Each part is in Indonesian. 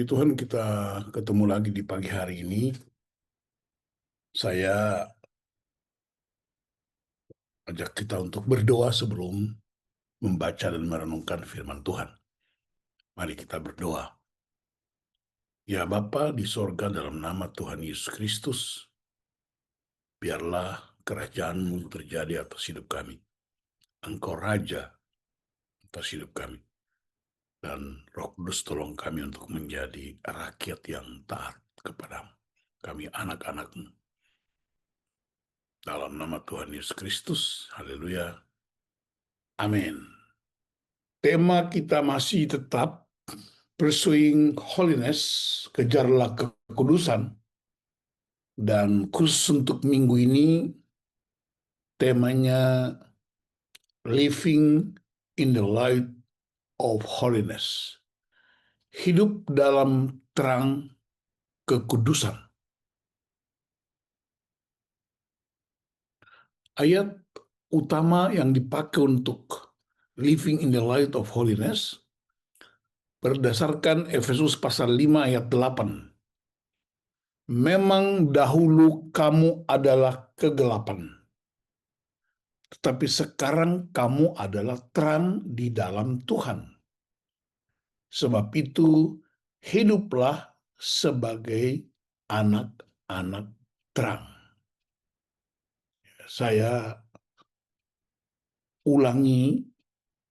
Tuhan, kita ketemu lagi di pagi hari ini. Saya ajak kita untuk berdoa sebelum membaca dan merenungkan firman Tuhan. Mari kita berdoa. Ya Bapa di sorga, dalam nama Tuhan Yesus Kristus, biarlah kerajaan-Mu terjadi atas hidup kami. Engkau Raja atas hidup kami. Dan Roh Kudus tolong kami untuk menjadi rakyat yang taat kepadamu. Kami anak-anak-Mu. Dalam nama Tuhan Yesus Kristus, haleluya. Amin. Tema kita masih tetap Pursuing Holiness, kejarlah kekudusan. Dan khusus untuk minggu ini, temanya Living in the Light of Holiness. Hidup dalam terang kekudusan. Ayat utama yang dipakai untuk Living in the Light of Holiness berdasarkan Efesus pasal 5 ayat 8. Memang dahulu kamu adalah kegelapan, tetapi sekarang kamu adalah terang di dalam Tuhan. Sebab itu, hiduplah sebagai anak-anak terang. Saya ulangi,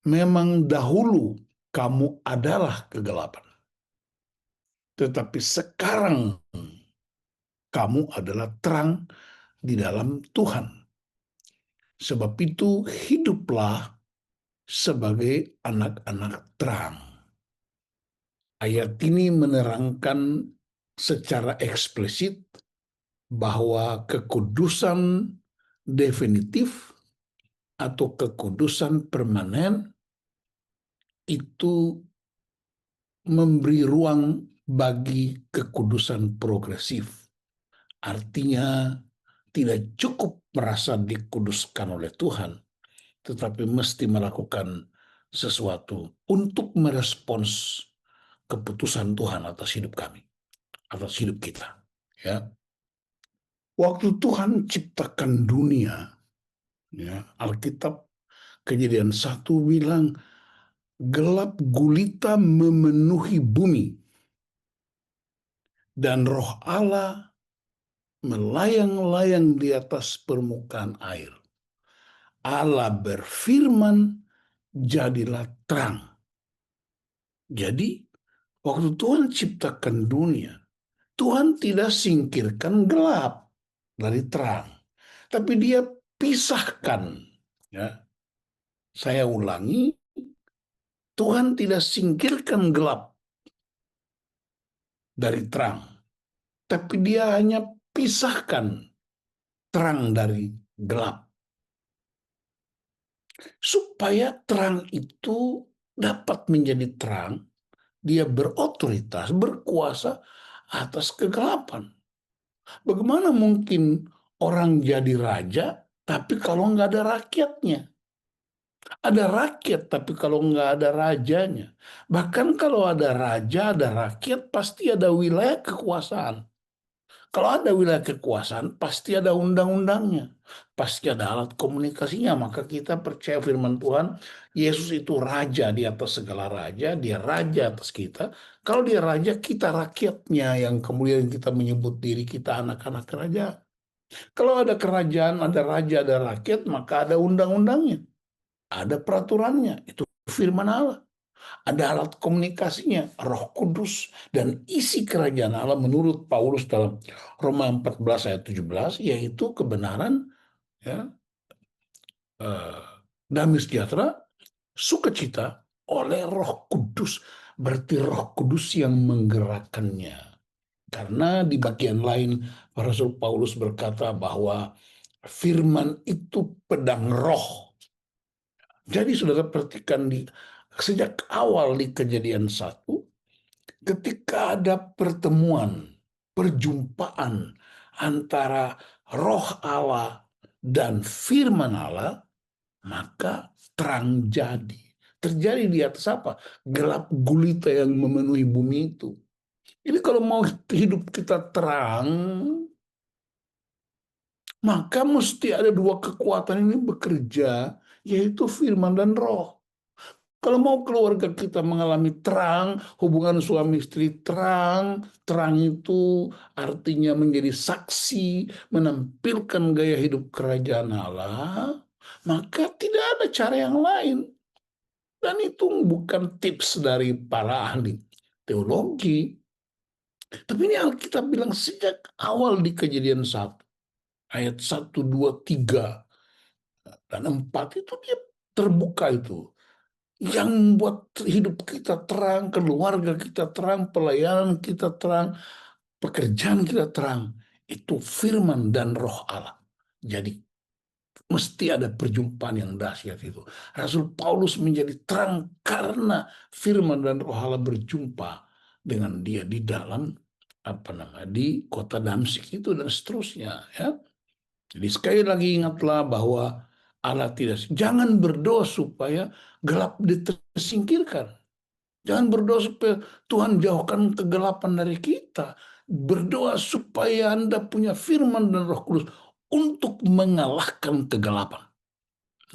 memang dahulu kamu adalah kegelapan, tetapi sekarang kamu adalah terang di dalam Tuhan. Sebab itu hiduplah sebagai anak-anak terang. Ayat ini menerangkan secara eksplisit bahwa kekudusan definitif atau kekudusan permanen itu memberi ruang bagi kekudusan progresif. Artinya tidak cukup merasa dikuduskan oleh Tuhan, tetapi mesti melakukan sesuatu untuk merespons keputusan Tuhan atas hidup kami, atas hidup kita. Ya, waktu Tuhan ciptakan dunia, ya, Alkitab Kejadian 1 bilang gelap gulita memenuhi bumi dan Roh Allah melayang-layang di atas permukaan air. Allah berfirman, jadilah terang. Jadi, waktu Tuhan ciptakan dunia, Tuhan tidak singkirkan gelap dari terang, tapi Dia pisahkan. Ya, saya ulangi, Tuhan tidak singkirkan gelap dari terang, tapi Dia hanya pisahkan terang dari gelap. Supaya terang itu dapat menjadi terang, Dia berotoritas, berkuasa atas kegelapan. Bagaimana mungkin orang jadi raja, tapi kalau nggak ada rakyatnya? Ada rakyat, tapi kalau nggak ada rajanya. Bahkan kalau ada raja, ada rakyat, pasti ada wilayah kekuasaan. Kalau ada wilayah kekuasaan, pasti ada undang-undangnya. Pasti ada alat komunikasinya. Maka kita percaya firman Tuhan, Yesus itu raja di atas segala raja, Dia raja atas kita. Kalau Dia raja, kita rakyatnya yang kemudian kita menyebut diri kita anak-anak kerajaan. Kalau ada kerajaan, ada raja, ada rakyat, maka ada undang-undangnya. Ada peraturannya. Itu firman Allah. Ada alat komunikasinya, Roh Kudus, dan isi kerajaan Allah menurut Paulus dalam Roma 14 ayat 17, yaitu kebenaran, ya, damai sejahtera, sukacita oleh Roh Kudus. Berarti Roh Kudus yang menggerakkannya. Karena di bagian lain Rasul Paulus berkata bahwa firman itu pedang roh. Jadi saudara perhatikan sejak awal di Kejadian 1, ketika ada pertemuan, perjumpaan antara roh Allah dan firman Allah, maka terang jadi. Terjadi di atas apa? Gelap gulita yang memenuhi bumi itu. Jadi kalau mau hidup kita terang, maka mesti ada dua kekuatan ini bekerja, yaitu firman dan roh. Kalau mau keluarga kita mengalami terang, hubungan suami istri terang, terang itu artinya menjadi saksi, menampilkan gaya hidup kerajaan Allah, maka tidak ada cara yang lain. Dan itu bukan tips dari para ahli teologi, tapi ini Alkitab bilang sejak awal di Kejadian 1, ayat 1, 2, 3, dan 4 itu dia terbuka itu. Yang membuat hidup kita terang, keluarga kita terang, pelayanan kita terang, pekerjaan kita terang, itu firman dan roh Allah. Jadi mesti ada perjumpaan yang dahsyat itu. Rasul Paulus menjadi terang karena firman dan roh Allah berjumpa dengan dia di dalam di kota Damsyik itu dan seterusnya, ya. Jadi sekali lagi ingatlah bahwa Allah tidak, jangan berdoa supaya gelap tersingkirkan. Jangan berdoa supaya Tuhan jauhkan kegelapan dari kita. Berdoa supaya Anda punya firman dan Roh Kudus untuk mengalahkan kegelapan.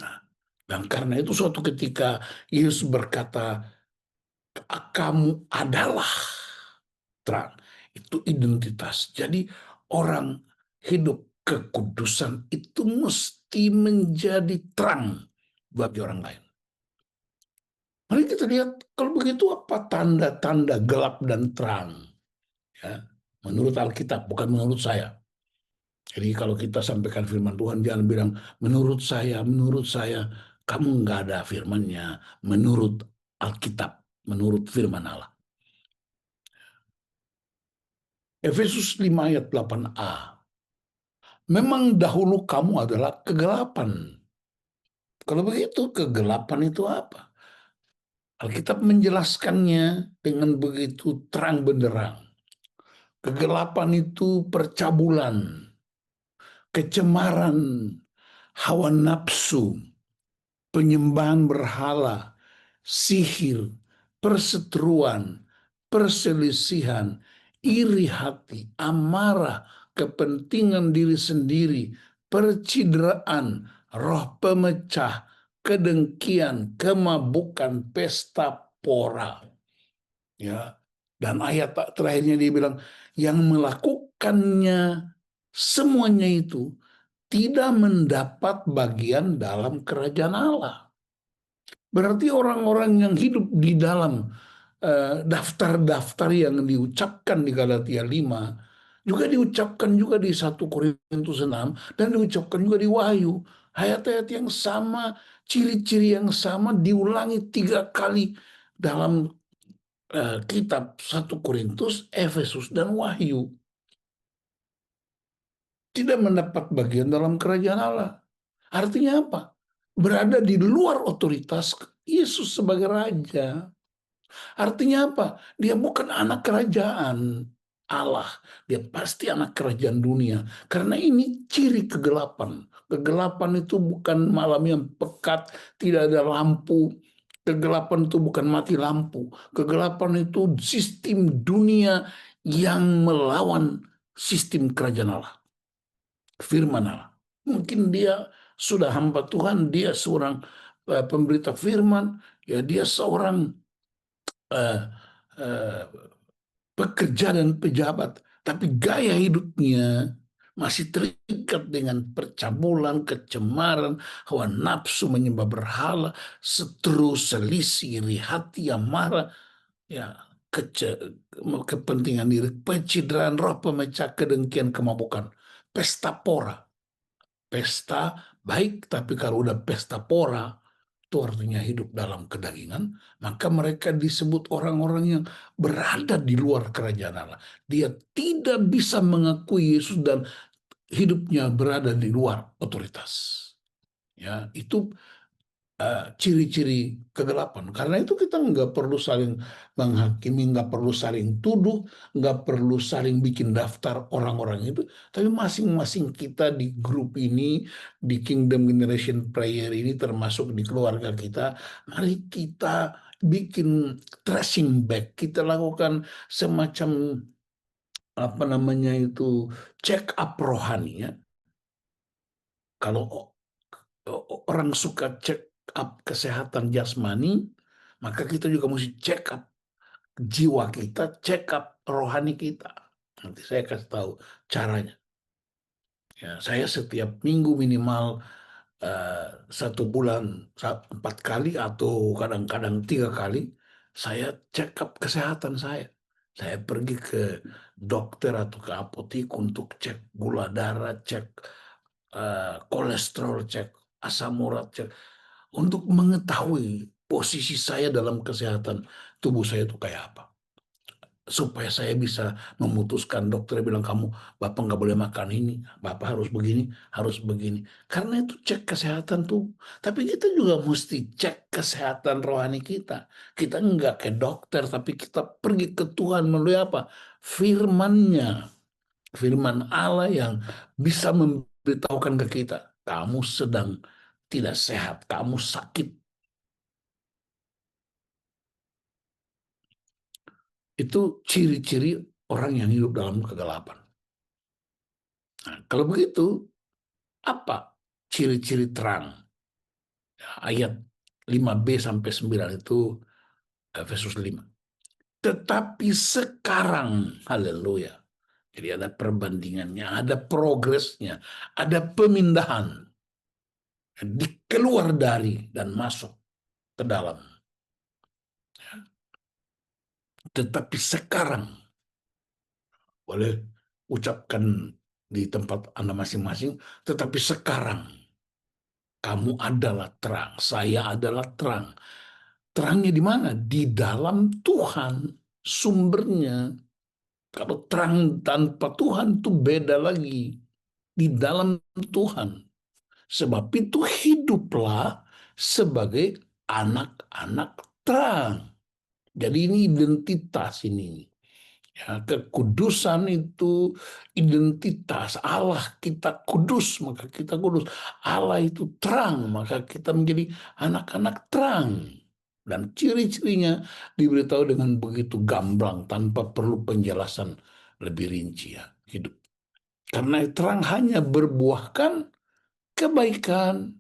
Nah, dan karena itu suatu ketika Yesus berkata, kamu adalah terang. Itu identitas. Jadi orang hidup kekudusan itu mesti menjadi terang bagi orang lain. Mari kita lihat kalau begitu apa tanda-tanda gelap dan terang. Ya, menurut Alkitab, bukan menurut saya. Jadi kalau kita sampaikan firman Tuhan, jangan bilang menurut saya, kamu nggak ada firmannya. Menurut Alkitab, menurut firman Allah. Efesus 5 ayat 8a. Memang dahulu kamu adalah kegelapan. Kalau begitu, kegelapan itu apa? Alkitab menjelaskannya dengan begitu terang benderang. Kegelapan itu percabulan, kecemaran, hawa nafsu, penyembahan berhala, sihir, perseteruan, perselisihan, iri hati, amarah, kepentingan diri sendiri, percideraan, roh pemecah, kedengkian, kemabukan, pesta pora. Ya. Dan ayat terakhirnya dia bilang, yang melakukannya semuanya itu tidak mendapat bagian dalam kerajaan Allah. Berarti orang-orang yang hidup di dalam daftar-daftar yang diucapkan di Galatia 5 juga diucapkan juga di 1 Korintus 6 dan diucapkan juga di Wahyu. Ayat-ayat yang sama, ciri-ciri yang sama diulangi 3 kali dalam kitab 1 Korintus, Efesus, dan Wahyu. Tidak mendapat bagian dalam kerajaan Allah. Artinya apa? Berada di luar otoritas Yesus sebagai Raja. Artinya apa? Dia bukan anak kerajaan Allah. Dia pasti anak kerajaan dunia. Karena ini ciri kegelapan. Kegelapan itu bukan malam yang pekat, tidak ada lampu. Kegelapan itu bukan mati lampu. Kegelapan itu sistem dunia yang melawan sistem kerajaan Allah. Firman Allah. Mungkin dia sudah hamba Tuhan, dia seorang pemberita firman, ya dia seorang uh, uh, pekerja dan pejabat, tapi gaya hidupnya masih terikat dengan percabulan, kecemaran, hawa nafsu, menyembah berhala, seterus, selisih, iri hati, amarah, ya, kepentingan diri, pencitraan, roh pemecah, kedengkian, kemabukan, pesta pora. Pesta baik, tapi kalau udah pesta pora, itu artinya hidup dalam kedagingan, maka mereka disebut orang-orang yang berada di luar kerajaan Allah. Dia tidak bisa mengakui Yesus dan hidupnya berada di luar otoritas. Ya, itu ciri-ciri kegelapan. Karena itu kita nggak perlu saling menghakimi, nggak perlu saling tuduh, nggak perlu saling bikin daftar orang-orang itu. Tapi masing-masing kita di grup ini, di Kingdom Generation Prayer ini, termasuk di keluarga kita, mari kita bikin tracing back. Kita lakukan semacam apa namanya itu check up rohani ya. Kalau orang suka check up kesehatan jasmani, maka kita juga mesti check up jiwa kita, check up rohani kita. Nanti saya kasih tahu caranya. Ya, saya setiap minggu minimal eh, 1 bulan 4 kali atau kadang-kadang 3 kali saya check up kesehatan saya. Saya pergi ke dokter atau ke apotek untuk cek gula darah, cek kolesterol, cek asam urat, cek untuk mengetahui posisi saya dalam kesehatan tubuh saya itu kayak apa. Supaya saya bisa memutuskan, dokter bilang kamu, bapak nggak boleh makan ini, bapak harus begini, harus begini. Karena itu cek kesehatan tuh. Tapi kita juga mesti cek kesehatan rohani kita. Kita nggak ke dokter, tapi kita pergi ke Tuhan melalui apa? Firman-Nya. Firman Allah yang bisa memberitahukan ke kita, kamu sedang tidak sehat, kamu sakit. Itu ciri-ciri orang yang hidup dalam kegelapan. Nah, kalau begitu, apa ciri-ciri terang? Ayat 5b sampai 9 itu Efesus 5. Tetapi sekarang, haleluya. Jadi ada perbandingannya, ada progresnya, ada pemindahan. Keluar dari dan masuk ke dalam. Tetapi sekarang, boleh ucapkan di tempat Anda masing-masing, tetapi sekarang kamu adalah terang, saya adalah terang. Terangnya di mana? Di dalam Tuhan sumbernya. Kalau terang tanpa Tuhan itu beda lagi. Di dalam Tuhan. Sebab itu hiduplah sebagai anak-anak terang. Jadi ini identitas ini. Ya, kekudusan itu identitas Allah, kita kudus maka kita kudus. Allah itu terang maka kita menjadi anak-anak terang. Dan ciri-cirinya diberitahu dengan begitu gamblang tanpa perlu penjelasan lebih rinci ya hidup. Karena terang hanya berbuahkan kebaikan,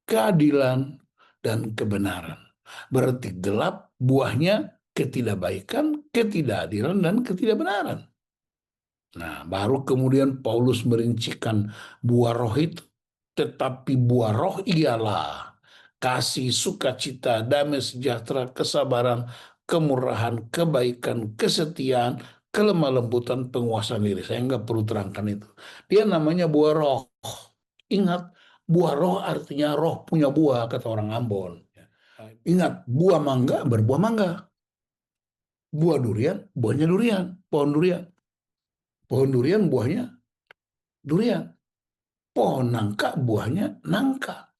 keadilan, dan kebenaran. Berarti gelap buahnya ketidakbaikan, ketidakadilan, dan ketidakbenaran. Nah, baru kemudian Paulus merincikan buah roh itu. Tetapi buah roh ialah kasih, sukacita, damai sejahtera, kesabaran, kemurahan, kebaikan, kesetiaan, kelemah lembutan, penguasaan diri. Saya nggak perlu terangkan itu. Dia namanya buah roh. Ingat, buah roh artinya roh punya buah, kata orang Ambon. Ingat, buah mangga berbuah mangga. Buah durian, buahnya durian. Pohon durian. Pohon durian buahnya durian. Pohon nangka buahnya nangka.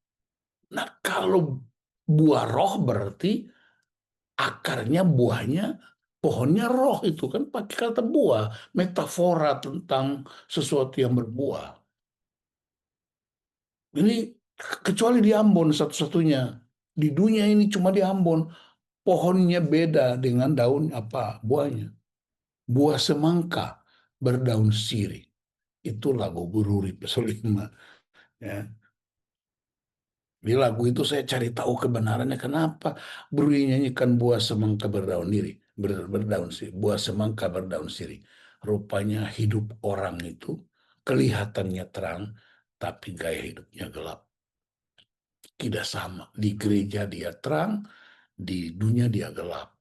Nah, kalau buah roh berarti akarnya buahnya pohonnya roh itu kan pakai kata buah, metafora tentang sesuatu yang berbuah. Ini kecuali di Ambon satu-satunya. Di dunia ini cuma di Ambon pohonnya beda dengan daun apa buahnya. Buah semangka berdaun sirih. Itu lagu Guru Pesolima. Ya. Di lagu itu saya cari tahu kebenarannya kenapa Brui nyanyikan buah semangka berdaun diri, berdaun sirih, buah semangka berdaun sirih. Rupanya hidup orang itu kelihatannya terang, tapi gaya hidupnya gelap. Tidak sama. Di gereja dia terang, di dunia dia gelap.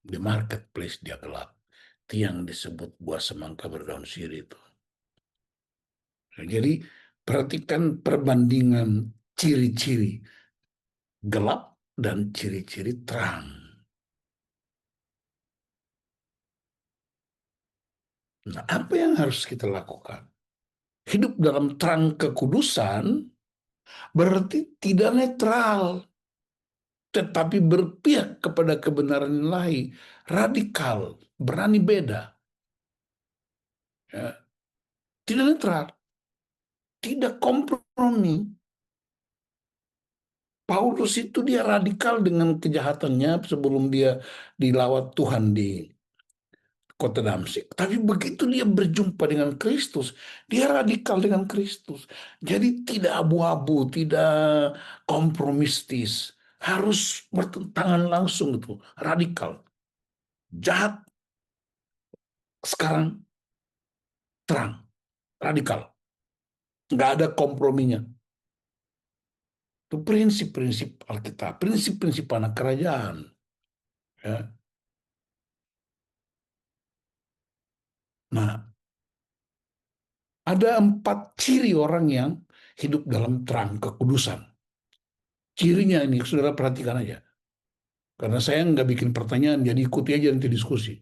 Di marketplace dia gelap. Itu yang disebut buah semangka berdaun sirih itu. Jadi perhatikan perbandingan ciri-ciri gelap dan ciri-ciri terang. Nah, apa yang harus kita lakukan? Hidup dalam terang kekudusan berarti tidak netral. tetapi berpihak kepada kebenaran ilahi, radikal, berani beda, ya. Tidak netral, tidak kompromi. Paulus itu dia radikal dengan kejahatannya sebelum dia dilawat Tuhan di kota Damsyik. Tapi begitu dia berjumpa dengan Kristus, dia radikal dengan Kristus. Jadi tidak abu-abu, tidak kompromistis. Harus bertentangan langsung itu, radikal. Jahat sekarang terang, radikal. Nggak ada komprominya. Itu prinsip-prinsip Alkitab, prinsip-prinsip anak kerajaan. Ya. Nah, ada 4 ciri orang yang hidup dalam terang kekudusan. Cirinya ini, saudara perhatikan aja. Karena saya nggak bikin pertanyaan, jadi ikuti aja nanti diskusi.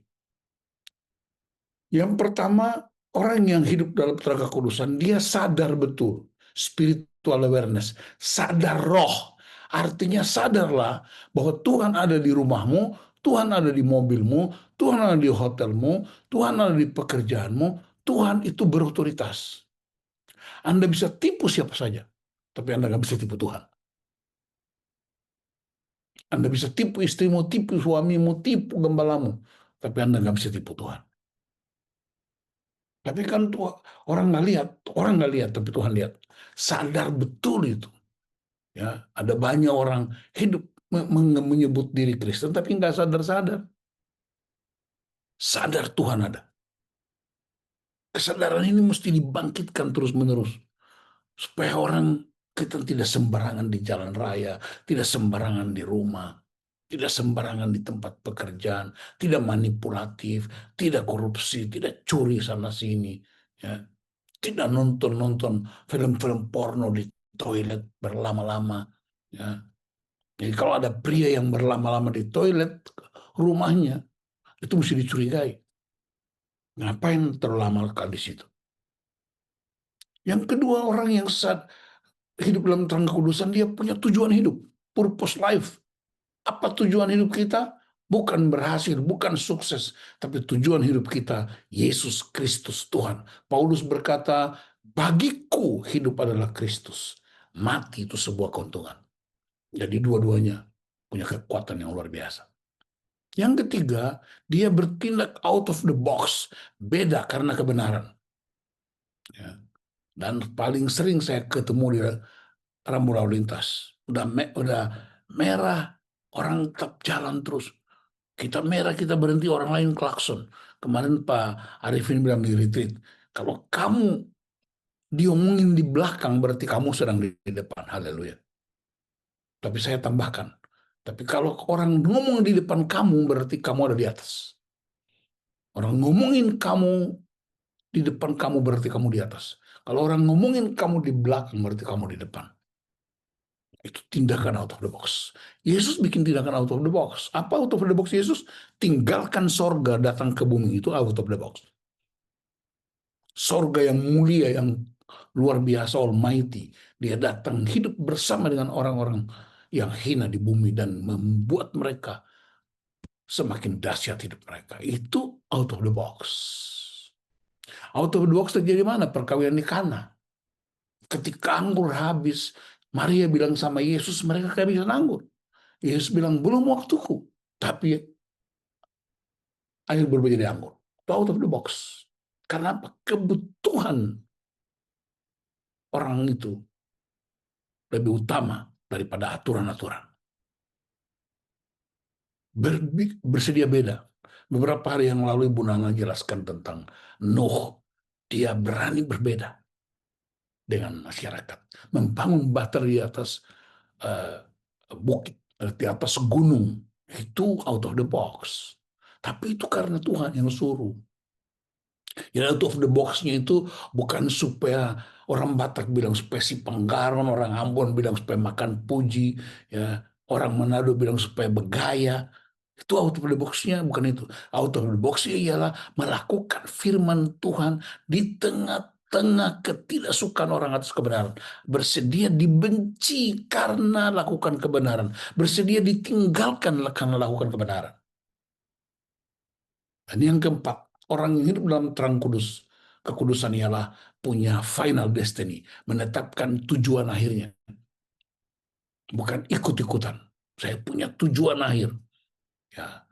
Yang pertama, orang yang hidup dalam terang kekudusan, dia sadar betul. Spiritual awareness. Sadar roh. Artinya sadarlah bahwa Tuhan ada di rumahmu, Tuhan ada di mobilmu, Tuhan ada di hotelmu, Tuhan ada di pekerjaanmu, Tuhan itu berotoritas. Anda bisa tipu siapa saja, tapi Anda nggak bisa tipu Tuhan. Anda bisa tipu istrimu, tipu suamimu, tipu gembalamu, tapi Anda nggak bisa tipu Tuhan. Tapi kan tuh orang nggak lihat, tapi Tuhan lihat. Sadar betul itu. Ya, ada banyak orang hidup menyebut diri Kristen, tapi nggak sadar-sadar. Sadar Tuhan ada. Kesadaran ini mesti dibangkitkan terus-menerus. Supaya orang kita tidak sembarangan di jalan raya, tidak sembarangan di rumah, tidak sembarangan di tempat pekerjaan, tidak manipulatif, tidak korupsi, tidak curi sana sini, ya. Tidak nonton-nonton film-film porno di toilet berlama-lama, ya. Jadi kalau ada pria yang berlama-lama di toilet rumahnya, itu mesti dicurigai. Ngapain terlalu lama di situ? Yang kedua, orang yang saat hidup dalam terang kekudusan, dia punya tujuan hidup, purpose life. Apa tujuan hidup kita? Bukan berhasil, bukan sukses, tapi tujuan hidup kita Yesus Kristus Tuhan. Paulus berkata, bagiku hidup adalah Kristus, mati itu sebuah keuntungan. Jadi dua-duanya punya kekuatan yang luar biasa. Yang ketiga, dia bertindak out of the box, beda karena kebenaran. Ya. Dan paling sering saya ketemu di rambu lalu lintas, udah merah, orang tetap jalan terus. Kita merah, kita berhenti, orang lain klakson. Kemarin Pak Arifin bilang di retreat, kalau kamu diomongin di belakang berarti kamu sedang di depan. Haleluya. Tapi saya tambahkan, tapi kalau orang ngomong di depan kamu berarti kamu ada di atas. Orang ngomongin kamu di depan kamu berarti kamu di atas. Kalau orang ngomongin kamu di belakang berarti kamu di depan. Itu tindakan out of the box. Yesus bikin tindakan out of the box. Apa out of the box Yesus? Tinggalkan sorga datang ke bumi, itu out of the box. Sorga yang mulia, yang luar biasa, almighty. Dia datang hidup bersama dengan orang-orang yang hina di bumi dan membuat mereka semakin dahsyat hidup mereka. Itu out of the box. Out of the box terjadi mana? Perkawinan di Kana. Ketika anggur habis, Maria bilang sama Yesus, mereka kehabisan anggur. Yesus bilang, belum waktuku. Tapi air berubah jadi anggur. Itu out of the box. Karena apa? Kebutuhan orang itu lebih utama daripada aturan-aturan. Bersedia beda. Beberapa hari yang lalu Ibu Nana jelaskan tentang Nuh. Dia berani berbeda dengan masyarakat. Membangun bahtera di atas bukit, di atas gunung. Itu out of the box. Tapi itu karena Tuhan yang suruh. Ya, out of the box-nya itu bukan supaya orang Batak bilang supaya si Panggaron, orang Ambon bilang supaya makan puji, ya, orang Manado bilang supaya bergaya. Itu out of the box-nya bukan itu. Out of the box-nya ialah melakukan firman Tuhan di tengah tengah ketidaksukaan orang atas kebenaran, bersedia dibenci karena lakukan kebenaran, bersedia ditinggalkan karena lakukan kebenaran. Dan yang keempat, orang yang hidup dalam terang kudus, kekudusan ialah punya final destiny, menetapkan tujuan akhirnya, bukan ikut-ikutan. Saya punya tujuan akhir. Ya,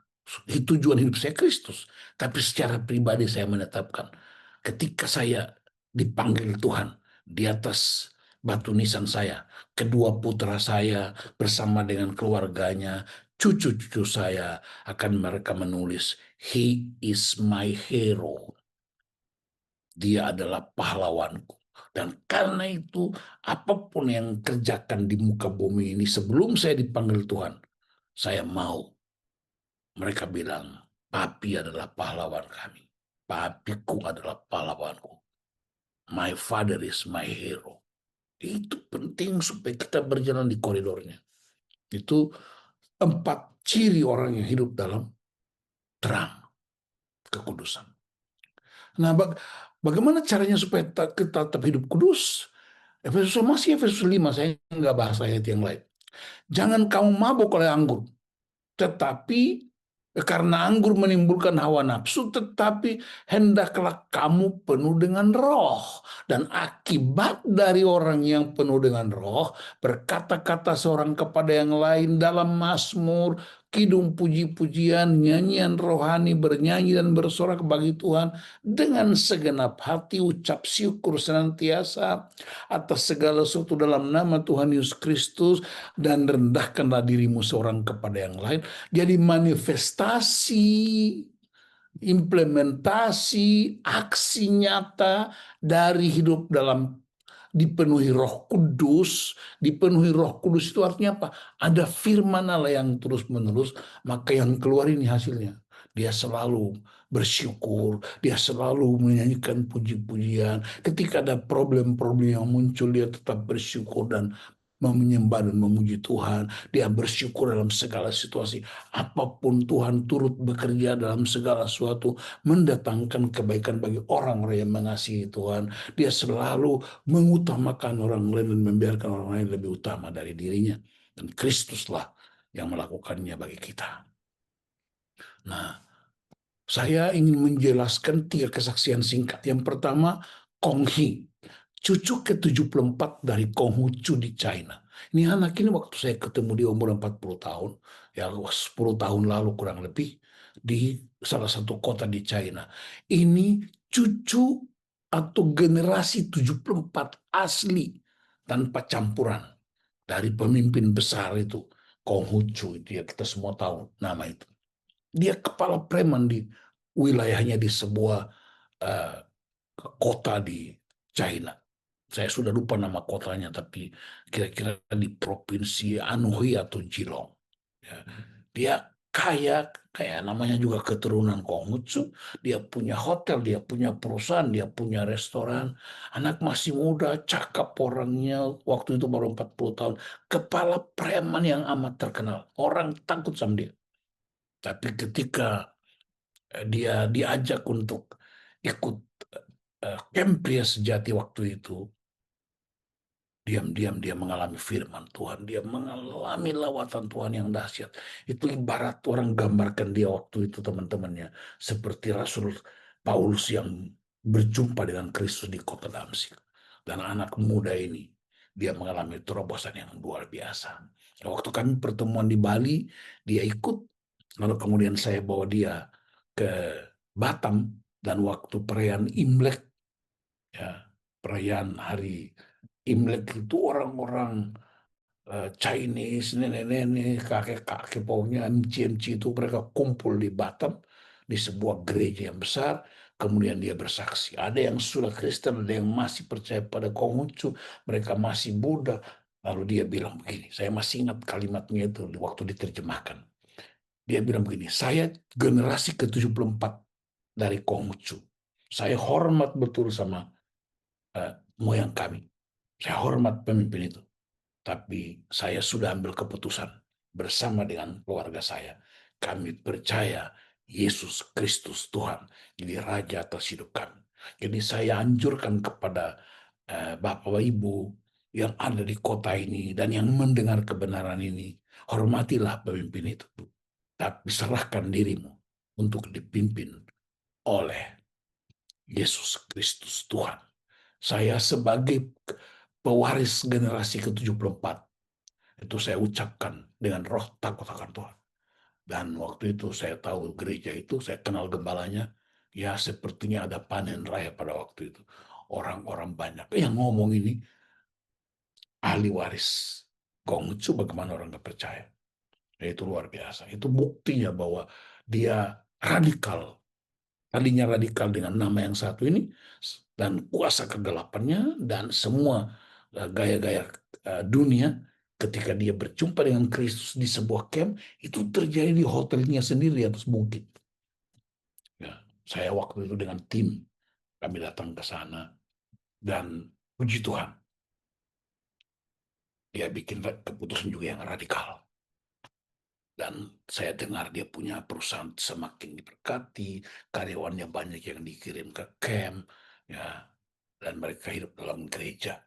tujuan hidup saya Kristus. Tapi secara pribadi saya menetapkan, ketika saya dipanggil Tuhan di atas batu nisan saya, kedua putra saya bersama dengan keluarganya, cucu-cucu saya akan mereka menulis, "He is my hero." Dia adalah pahlawanku. Dan karena itu, apapun yang kerjakan di muka bumi ini sebelum saya dipanggil Tuhan, saya mau. Mereka bilang, papi adalah pahlawan kami. Papiku adalah pahlawanku. My father is my hero. Itu penting supaya kita berjalan di koridornya. Itu 4 ciri orang yang hidup dalam terang, kekudusan. Nah, bagaimana caranya supaya kita tetap hidup kudus? Efesus 5, saya nggak bahas ayat yang lain. Jangan kamu mabuk oleh anggur, tetapi karena anggur menimbulkan hawa nafsu, tetapi hendaklah kamu penuh dengan roh. Dan akibat dari orang yang penuh dengan roh, berkata-kata seorang kepada yang lain dalam mazmur, kidung, puji-pujian, nyanyian rohani, bernyanyi dan bersorak bagi Tuhan dengan segenap hati, ucap syukur senantiasa atas segala sesuatu dalam nama Tuhan Yesus Kristus, dan rendahkanlah dirimu seorang kepada yang lain. Jadi manifestasi, implementasi, aksi nyata dari hidup dalam dipenuhi Roh Kudus. Dipenuhi Roh Kudus itu artinya apa? Ada firman Allah yang terus-menerus, maka yang keluar ini hasilnya. Dia selalu bersyukur, dia selalu menyanyikan puji-pujian. Ketika ada problem-problem yang muncul, dia tetap bersyukur dan menyembah dan memuji Tuhan. Dia bersyukur dalam segala situasi. Apapun Tuhan turut bekerja dalam segala sesuatu, mendatangkan kebaikan bagi orang-orang yang mengasihi Tuhan. Dia selalu mengutamakan orang lain dan membiarkan orang lain lebih utama dari dirinya. Dan Kristuslah yang melakukannya bagi kita. Nah, saya ingin menjelaskan 3 kesaksian singkat. Yang pertama, Kong Hee, cucu ke-74 dari Konghucu di China. Ini anak ini waktu saya ketemu di umur 40 tahun, ya 10 tahun lalu kurang lebih, di salah satu kota di China. Ini cucu atau generasi 74 asli tanpa campuran dari pemimpin besar itu, Konghucu, itu ya kita semua tahu nama itu. Dia kepala preman di wilayahnya di sebuah uh, kota di China. Saya sudah lupa nama kotanya, tapi kira-kira di provinsi Anhui atau Jilong. Ya. Dia kaya, kayak namanya juga keturunan Konghucu. Dia punya hotel, dia punya perusahaan, dia punya restoran. Anak masih muda, cakap orangnya, waktu itu baru 40 tahun. Kepala preman yang amat terkenal. Orang takut sama dia. Tapi ketika dia diajak untuk ikut camp pria sejati waktu itu, diam-diam dia mengalami firman Tuhan. Dia mengalami lawatan Tuhan yang dahsyat. Itu ibarat orang gambarkan dia waktu itu teman-temannya. Seperti Rasul Paulus yang berjumpa dengan Kristus di kota Damsyik. Dan anak muda ini, dia mengalami terobosan yang luar biasa. Waktu kami pertemuan di Bali, dia ikut. Lalu kemudian saya bawa dia ke Batam. Dan waktu perayaan Imlek, ya, perayaan hari Imlek itu orang-orang Chinese, nenek-nenek, kakek-kakek, pokoknya MC-MC itu mereka kumpul di Batam, di sebuah gereja yang besar, kemudian dia bersaksi. Ada yang sudah Kristen, ada yang masih percaya pada Konghucu, mereka masih Buddha. Lalu dia bilang begini, saya masih ingat kalimatnya itu waktu diterjemahkan. Dia bilang begini, saya generasi ke-74 dari Konghucu. Saya hormat betul sama moyang kami. Saya hormat pemimpin itu. Tapi saya sudah ambil keputusan bersama dengan keluarga saya. Kami percaya Yesus Kristus Tuhan jadi Raja atas hidup kami. Jadi saya anjurkan kepada Bapak Ibu yang ada di kota ini dan yang mendengar kebenaran ini, hormatilah pemimpin itu. Tapi serahkan dirimu untuk dipimpin oleh Yesus Kristus Tuhan. Saya sebagai pewaris generasi ke-74, itu saya ucapkan dengan roh takut akan Tuhan. Dan waktu itu saya tahu gereja itu, saya kenal gembalanya, ya sepertinya ada panen raya pada waktu itu. Orang-orang banyak yang ngomong ini ahli waris Konghucu, bagaimana orang nggak percaya. Ya, itu luar biasa. Itu buktinya bahwa dia radikal. Tadinya radikal dengan nama yang satu ini, dan kuasa kegelapannya, dan semua gaya-gaya dunia, ketika dia berjumpa dengan Kristus di sebuah camp, itu terjadi di hotelnya sendiri di atas bukit. Ya, saya waktu itu dengan tim, kami datang ke sana, dan puji Tuhan, dia bikin keputusan juga yang radikal. Dan saya dengar dia punya perusahaan semakin diberkati, karyawannya banyak yang dikirim ke camp, ya, dan mereka hidup dalam gereja.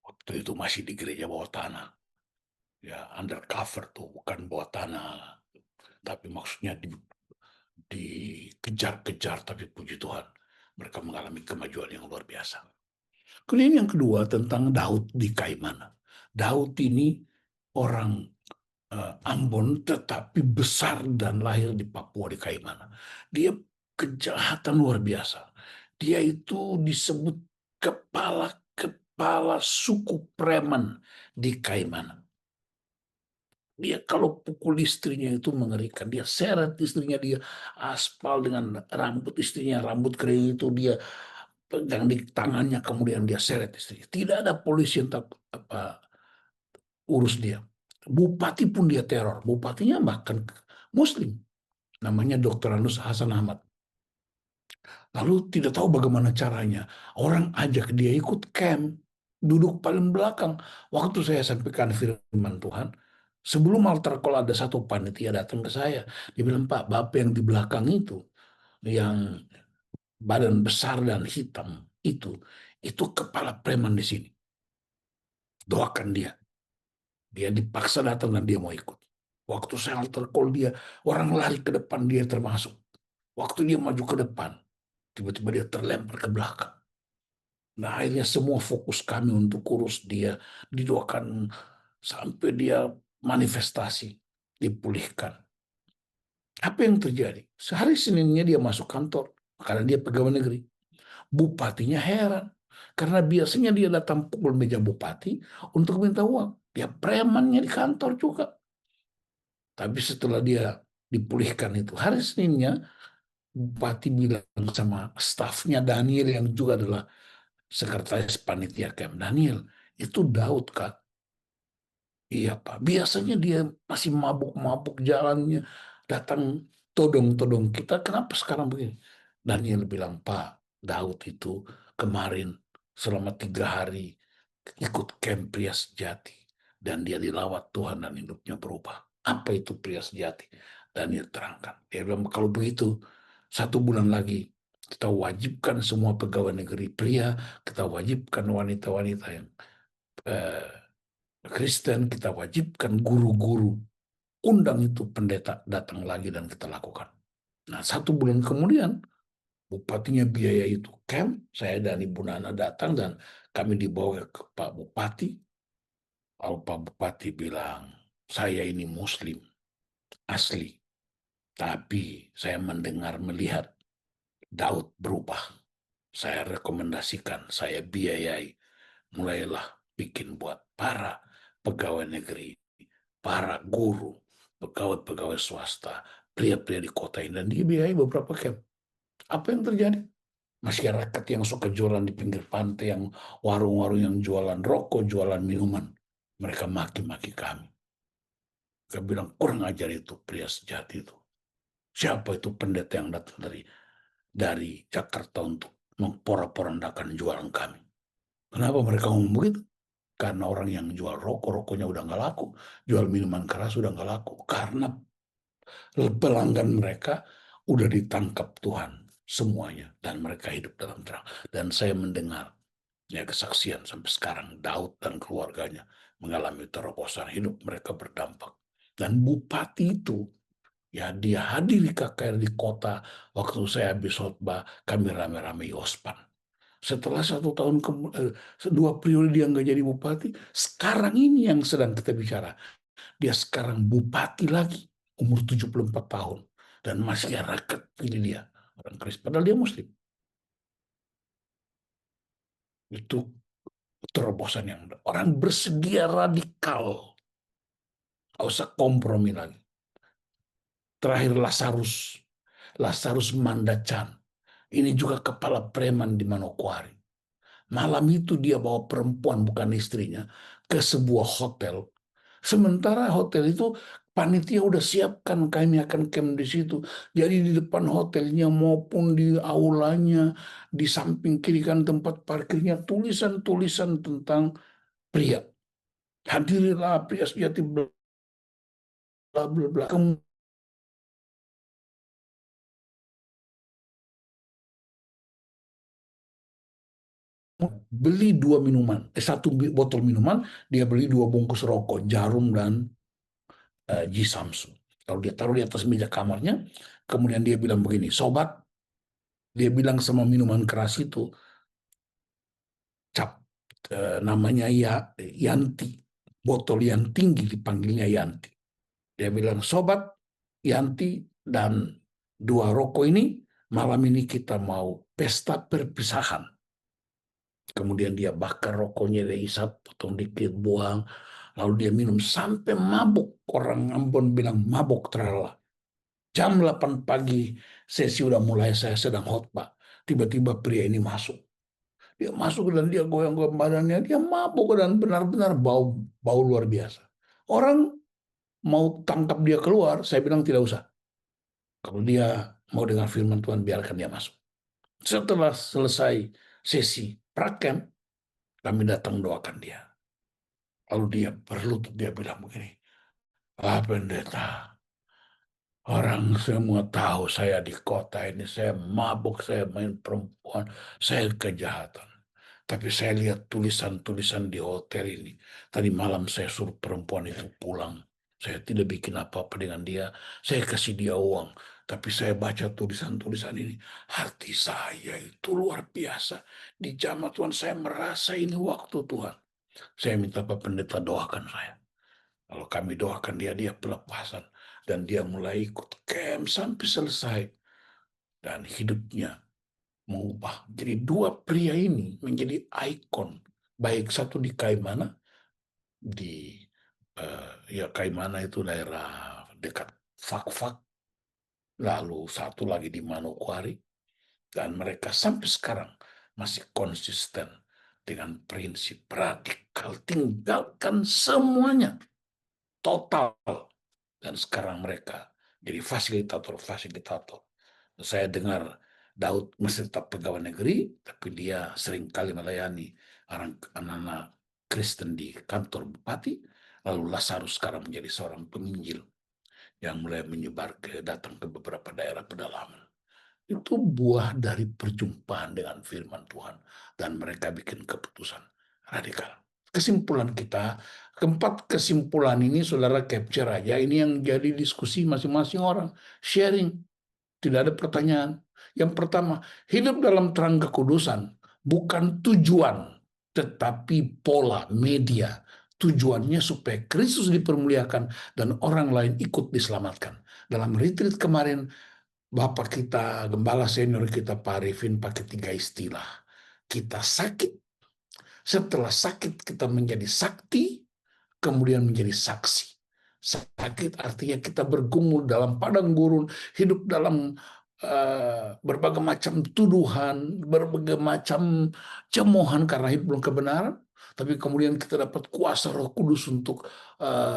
Waktu itu masih di gereja bawah tanah, ya undercover tuh, bukan bawah tanah, tapi maksudnya dikejar-kejar, tapi puji Tuhan, mereka mengalami kemajuan yang luar biasa. Kemudian yang kedua tentang Daud di Kaimana. Daud ini orang Ambon tetapi besar dan lahir di Papua di Kaimana. Dia kejahatan luar biasa. Dia itu disebut kepala suku preman di Kaimana. Dia kalau pukul istrinya itu mengerikan. Dia seret istrinya, dia aspal dengan rambut istrinya, rambut kering itu dia pegang di tangannya, kemudian dia seret istrinya. Tidak ada polisi yang tak apa urus dia. Bupati pun dia teror. Bupatinya bahkan Muslim. Namanya Dr. Anus Hasan Ahmad. Lalu tidak tahu bagaimana caranya. Orang ajak dia ikut camp. Duduk paling belakang. Waktu saya sampaikan firman Tuhan, sebelum altar call ada satu panitia datang ke saya. Dia bilang, Pak, Bapak yang di belakang itu, yang badan besar dan hitam itu kepala preman di sini. Doakan dia. Dia dipaksa datang dan dia mau ikut. Waktu saya altar call dia, orang lari ke depan, dia termasuk. Waktu dia maju ke depan, tiba-tiba dia terlempar ke belakang. Nah, akhirnya semua fokus kami untuk kurus dia, didoakan sampai dia manifestasi, dipulihkan. Apa yang terjadi? Sehari Seninnya dia masuk kantor, karena dia pegawai negeri. Bupatinya heran, karena biasanya dia datang pukul meja bupati untuk minta uang. Dia premannya di kantor juga. Tapi setelah dia dipulihkan itu, hari Seninnya, Bupati bilang sama stafnya Daniel yang juga adalah sekretaris panitia camp. Daniel, itu Daud Kak. Iya Pak, biasanya dia masih mabuk-mabuk jalannya, datang todong-todong kita, kenapa sekarang begini? Daniel bilang, Pak, Daud itu kemarin selama 3 hari ikut camp pria sejati. Dan dia dilawat Tuhan dan hidupnya berubah. Apa itu pria sejati? Daniel terangkan. Dia bilang, kalau begitu, 1 bulan lagi kita wajibkan semua pegawai negeri pria, kita wajibkan wanita-wanita yang eh, Kristen, kita wajibkan guru-guru, undang itu pendeta datang lagi dan kita lakukan. Nah, 1 bulan kemudian, bupatinya biaya itu camp, saya dan Ibu Nana datang dan kami dibawa ke Pak Bupati. Lalu Pak Bupati bilang, saya ini Muslim, asli. Tapi saya mendengar, melihat Daud berubah. Saya rekomendasikan, saya biayai. Mulailah bikin buat para pegawai negeri, para guru, pegawai-pegawai swasta, pria-pria di kota ini. Dan dia biayai beberapa camp. Apa yang terjadi? Masyarakat yang suka jualan di pinggir pantai, yang warung-warung yang jualan rokok, jualan minuman. Mereka maki-maki kami. Mereka bilang, kurang ajar itu pria sejati itu. Siapa itu pendeta yang datang dari Jakarta untuk memporak-porandakan jualan kami? Kenapa mereka ngomong begitu? Karena orang yang jual rokok, rokoknya udah nggak laku. Jual minuman keras udah nggak laku. Karena pelanggan mereka udah ditangkap Tuhan. semuanya, dan mereka hidup dalam terang. Dan saya mendengar ya kesaksian sampai sekarang Daud dan keluarganya mengalami terobosan hidup, mereka berdampak. Dan bupati itu ya dia hadir di KKR di kota waktu saya habis khotbah, kami rame-rame yospan. Setelah 1 tahun, 2 periode dia nggak jadi bupati, sekarang ini yang sedang kita bicara, dia sekarang bupati lagi, umur 74 tahun. Dan masyarakat pilih dia, orang Kristen. Padahal dia Muslim. Itu terobosan yang orang bersedia radikal. Nggak usah kompromi lagi. Terakhir Lazarus. Lazarus Mandacan. Ini juga kepala preman di Manokwari. Malam itu dia bawa perempuan, bukan istrinya, ke sebuah hotel. Sementara hotel itu panitia udah siapkan kami akan camp di situ. Jadi di depan hotelnya maupun di aulanya, di samping kiri kan tempat parkirnya tulisan-tulisan tentang pria. Hadirilah pria sejati bla bla bla. Beli 2 minuman, 1 botol minuman, dia beli 2 bungkus rokok, jarum dan G Samsu. Kalau dia taruh di atas meja kamarnya, kemudian dia bilang begini, sobat, dia bilang sama minuman keras itu, cap namanya Yanti, botol yang tinggi dipanggilnya Yanti. Dia bilang, sobat Yanti dan 2 rokok ini, malam ini kita mau pesta perpisahan. Kemudian dia bakar rokoknya, dia isap, potong dikit, buang. Lalu dia minum sampai mabuk. Orang Ambon bilang mabuk terlalu. Jam 8 pagi, sesi udah mulai, saya sedang khotbah. Tiba-tiba pria ini masuk. Dia masuk dan dia goyang-goyang badannya. Dia mabuk dan benar-benar bau, bau luar biasa. Orang mau tangkap dia keluar, saya bilang tidak usah. Kalau dia mau dengar firman Tuhan, biarkan dia masuk. Setelah selesai sesi prakem, kami datang doakan dia. Lalu dia berlutut, dia bilang begini, ah pendeta, orang semua tahu saya di kota ini, saya mabuk, saya main perempuan, saya kejahatan. Tapi saya lihat tulisan-tulisan di hotel ini. Tadi malam saya suruh perempuan itu pulang. Saya tidak bikin apa-apa dengan dia. Saya kasih dia uang. Tapi saya baca tulisan-tulisan ini. Hati saya itu luar biasa. Di jamaah Tuhan saya merasa ini waktu Tuhan. Saya minta Pak Pendeta doakan saya. Kalau kami doakan dia, dia pelepasan. Dan dia mulai ikut camp sampai selesai. Dan hidupnya mengubah. Jadi 2 pria ini menjadi ikon. Baik satu di Kaimana, di ya Kaimana itu daerah dekat Fak-Fak. Lalu satu lagi di Manokwari. Dan mereka sampai sekarang masih konsisten dengan prinsip radikal. Tinggalkan semuanya. Total. Dan sekarang mereka jadi fasilitator. Saya dengar Daud masih tetap pegawai negeri, tapi dia sering kali melayani anak-anak Kristen di kantor bupati. Lalu Lazarus sekarang menjadi seorang penginjil yang mulai menyebar datang ke beberapa daerah pedalaman. Itu buah dari perjumpaan dengan firman Tuhan. Dan mereka bikin keputusan radikal. Kesimpulan kita, keempat kesimpulan ini saudara capture aja. Ini yang jadi diskusi masing-masing orang. Sharing, tidak ada pertanyaan. Yang pertama, hidup dalam terang kekudusan bukan tujuan, tetapi pola media. Tujuannya supaya Kristus dipermuliakan dan orang lain ikut diselamatkan. Dalam retreat kemarin, Bapak kita, gembala senior kita, Pak Arifin, pakai 3 istilah. Kita sakit, setelah sakit kita menjadi sakti, kemudian menjadi saksi. Sakit artinya kita bergumul dalam padang gurun, hidup dalam berbagai macam tuduhan, berbagai macam cemohan karena hidup belum kebenaran. Tapi kemudian kita dapat kuasa Roh Kudus untuk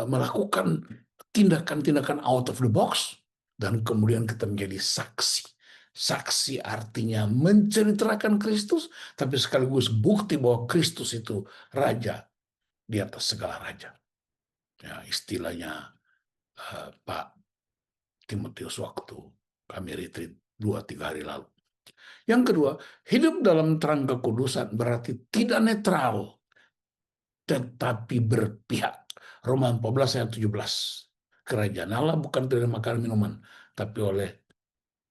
melakukan tindakan-tindakan out of the box. Dan kemudian kita menjadi saksi. Saksi artinya menceritakan Kristus, tapi sekaligus bukti bahwa Kristus itu Raja di atas segala raja. Ya, istilahnya Pak Timotius waktu kami retreat 2-3 hari lalu. Yang kedua, hidup dalam terang kekudusan berarti tidak netral, tetapi berpihak. Roma 14 ayat 17. Kerajaan Allah bukan dari makanan minuman, tapi oleh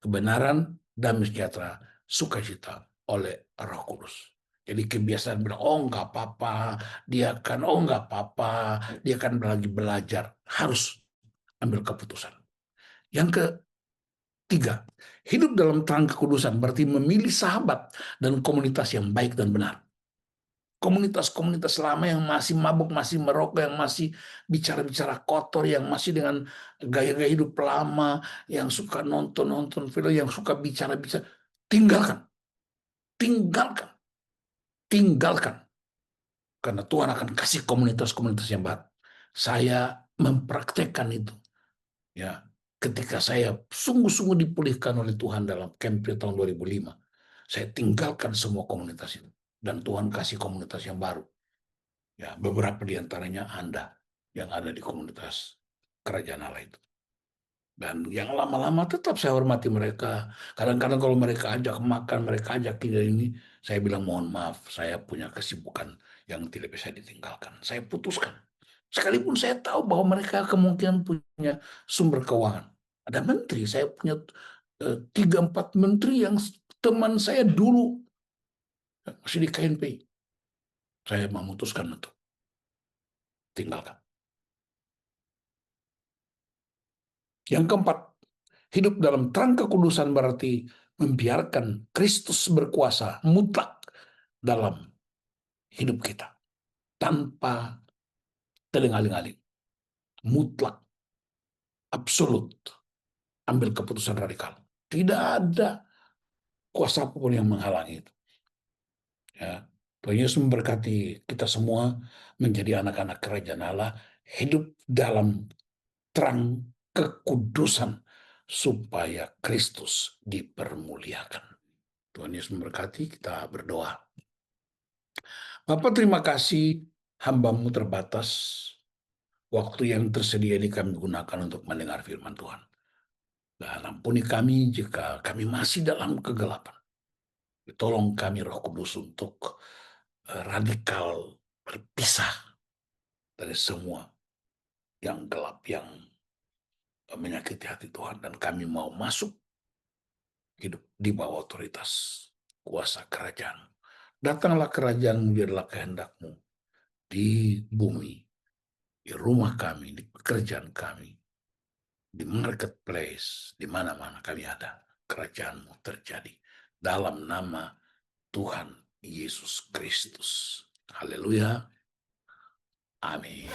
kebenaran, damai sejahtera, sukacita oleh Roh Kudus. Jadi kebiasaan bilang, oh nggak apa-apa, oh nggak apa-apa, dia kan lagi belajar. Harus ambil keputusan. Yang ketiga, hidup dalam terang kekudusan berarti memilih sahabat dan komunitas yang baik dan benar. Komunitas-komunitas lama yang masih mabuk, masih merokok, yang masih bicara-bicara kotor, yang masih dengan gaya-gaya hidup lama, yang suka nonton-nonton film, yang suka bicara-bicara, tinggalkan, tinggalkan, tinggalkan. Karena Tuhan akan kasih komunitas-komunitas yang baru. Saya mempraktekkan itu. Ya, ketika saya sungguh-sungguh dipulihkan oleh Tuhan dalam camp tahun 2005, saya tinggalkan semua komunitas itu. Dan Tuhan kasih komunitas yang baru. Ya, beberapa di antaranya Anda yang ada di komunitas kerajaan Allah itu. Dan yang lama-lama tetap saya hormati mereka. Kadang-kadang kalau mereka ajak makan, mereka ajak tidak ini, saya bilang mohon maaf, saya punya kesibukan yang tidak bisa ditinggalkan. Saya putuskan. Sekalipun saya tahu bahwa mereka kemungkinan punya sumber keuangan. Ada menteri, saya punya 3-4 menteri yang teman saya dulu masih di KNPI. Saya memutuskan untuk tinggalkan. Yang keempat, hidup dalam terang kekudusan berarti membiarkan Kristus berkuasa mutlak dalam hidup kita. Tanpa teling-aling-aling. Mutlak. Absolut. Ambil keputusan radikal. Tidak ada kuasa apapun yang menghalangi itu. Ya. Tuhan Yesus memberkati kita semua menjadi anak-anak kerajaan Allah. Hidup dalam terang kekudusan supaya Kristus dipermuliakan. Tuhan Yesus memberkati, kita berdoa. Bapak, terima kasih, hamba-Mu terbatas. Waktu yang tersedia ini kami gunakan untuk mendengar firman Tuhan. Dan ampuni kami jika kami masih dalam kegelapan. Tolong kami Roh Kudus untuk radikal berpisah dari semua yang gelap, yang menyakiti hati Tuhan. Dan kami mau masuk hidup di bawah otoritas kuasa kerajaan. Datanglah kerajaan, biarlah kehendak-Mu di bumi, di rumah kami, di pekerjaan kami, di marketplace, di mana-mana kami ada. Kerajaan-Mu terjadi dalam nama Tuhan Yesus Kristus. Haleluya. Amin.